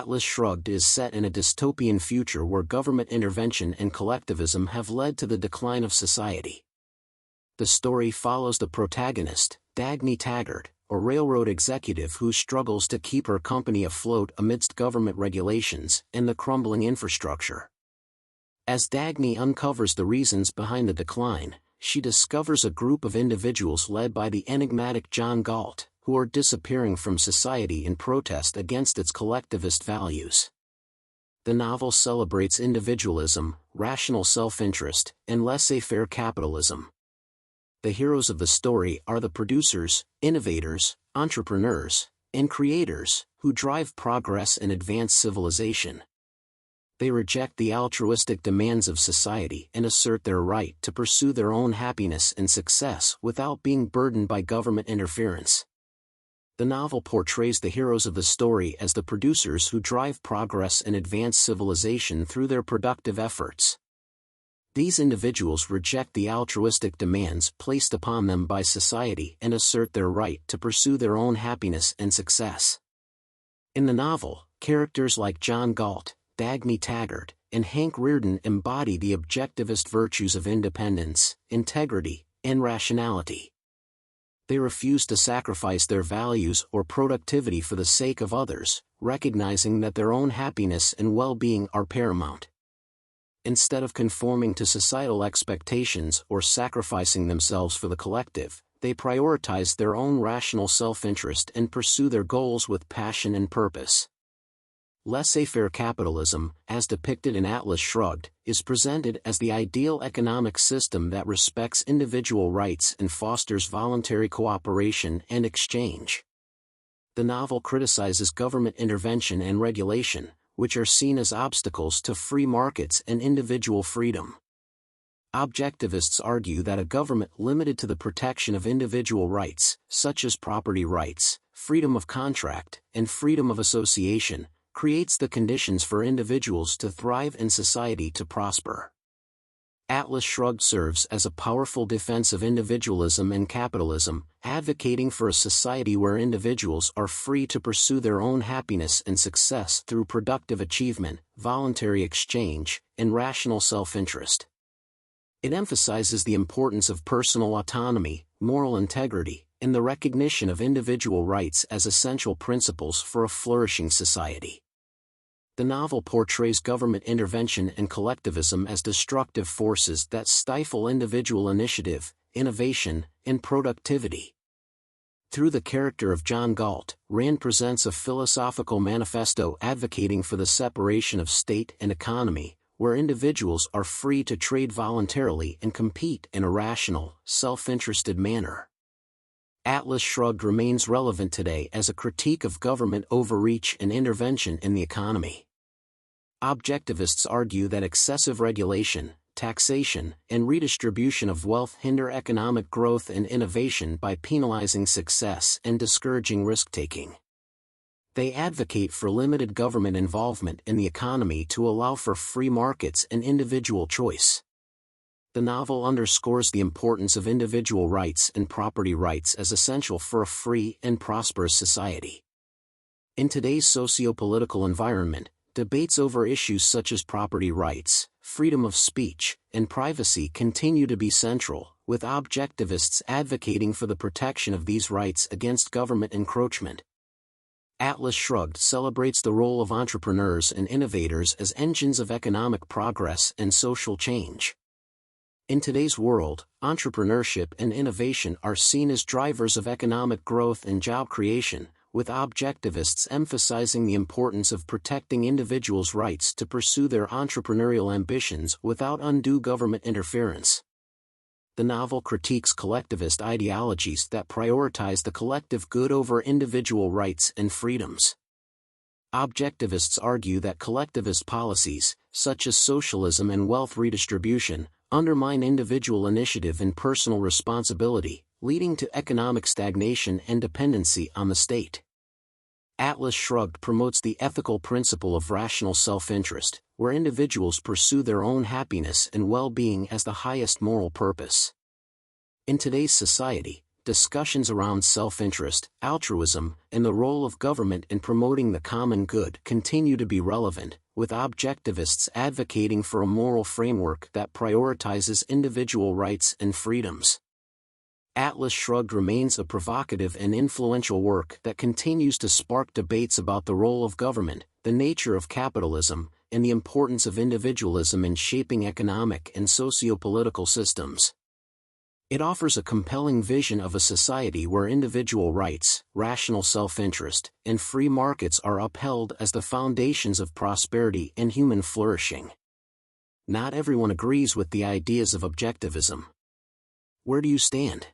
Atlas Shrugged is set in a dystopian future where government intervention and collectivism have led to the decline of society. The story follows the protagonist, Dagny Taggart, a railroad executive who struggles to keep her company afloat amidst government regulations and the crumbling infrastructure. As Dagny uncovers the reasons behind the decline, she discovers a group of individuals led by the enigmatic John Galt, who are disappearing from society in protest against its collectivist values. The novel celebrates individualism, rational self-interest, and laissez-faire capitalism. The heroes of the story are the producers, innovators, entrepreneurs, and creators, who drive progress and advance civilization. They reject the altruistic demands of society and assert their right to pursue their own happiness and success without being burdened by government interference. The novel portrays the heroes of the story as the producers who drive progress and advance civilization through their productive efforts. These individuals reject the altruistic demands placed upon them by society and assert their right to pursue their own happiness and success. In the novel, characters like John Galt, Dagny Taggart, and Hank Rearden embody the objectivist virtues of independence, integrity, and rationality. They refuse to sacrifice their values or productivity for the sake of others, recognizing that their own happiness and well-being are paramount. Instead of conforming to societal expectations or sacrificing themselves for the collective, they prioritize their own rational self-interest and pursue their goals with passion and purpose. Laissez-faire capitalism, as depicted in Atlas Shrugged, is presented as the ideal economic system that respects individual rights and fosters voluntary cooperation and exchange. The novel criticizes government intervention and regulation, which are seen as obstacles to free markets and individual freedom. Objectivists argue that a government limited to the protection of individual rights, such as property rights, freedom of contract, and freedom of association, creates the conditions for individuals to thrive and society to prosper. Atlas Shrugged serves as a powerful defense of individualism and capitalism, advocating for a society where individuals are free to pursue their own happiness and success through productive achievement, voluntary exchange, and rational self-interest. It emphasizes the importance of personal autonomy, moral integrity, and the recognition of individual rights as essential principles for a flourishing society. The novel portrays government intervention and collectivism as destructive forces that stifle individual initiative, innovation, and productivity. Through the character of John Galt, Rand presents a philosophical manifesto advocating for the separation of state and economy, where individuals are free to trade voluntarily and compete in a rational, self-interested manner. Atlas Shrugged remains relevant today as a critique of government overreach and intervention in the economy. Objectivists argue that excessive regulation, taxation, and redistribution of wealth hinder economic growth and innovation by penalizing success and discouraging risk-taking. They advocate for limited government involvement in the economy to allow for free markets and individual choice. The novel underscores the importance of individual rights and property rights as essential for a free and prosperous society. In today's socio-political environment, debates over issues such as property rights, freedom of speech, and privacy continue to be central, with objectivists advocating for the protection of these rights against government encroachment. Atlas Shrugged celebrates the role of entrepreneurs and innovators as engines of economic progress and social change. In today's world, entrepreneurship and innovation are seen as drivers of economic growth and job creation, with objectivists emphasizing the importance of protecting individuals' rights to pursue their entrepreneurial ambitions without undue government interference. The novel critiques collectivist ideologies that prioritize the collective good over individual rights and freedoms. Objectivists argue that collectivist policies, such as socialism and wealth redistribution, undermine individual initiative and personal responsibility, leading to economic stagnation and dependency on the state. Atlas Shrugged promotes the ethical principle of rational self-interest, where individuals pursue their own happiness and well-being as the highest moral purpose. In today's society, discussions around self-interest, altruism, and the role of government in promoting the common good continue to be relevant, with objectivists advocating for a moral framework that prioritizes individual rights and freedoms. Atlas Shrugged remains a provocative and influential work that continues to spark debates about the role of government, the nature of capitalism, and the importance of individualism in shaping economic and socio-political systems. It offers a compelling vision of a society where individual rights, rational self-interest, and free markets are upheld as the foundations of prosperity and human flourishing. Not everyone agrees with the ideas of objectivism. Where do you stand?